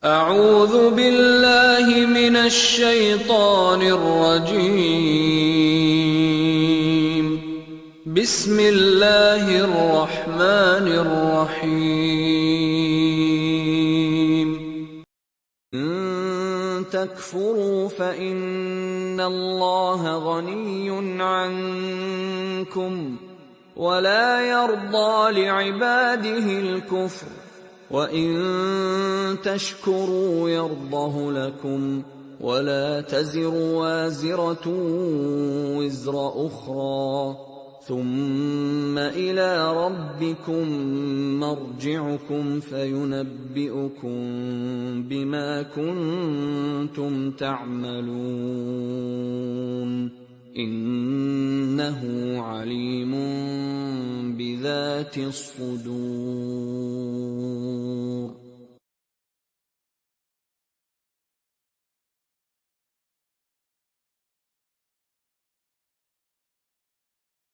أعوذ بالله من الشيطان الرجيم. بسم الله الرحمن الرحيم. إن تكفروا فإن الله غني عنكم ولا يرضى لعباده الكفر وإن تشكروا يرضه لكم ولا تزر وازرة وزر أخرى ثم إلى ربكم مرجعكم فينبئكم بما كنتم تعملون إنه عليم بذات الصدور.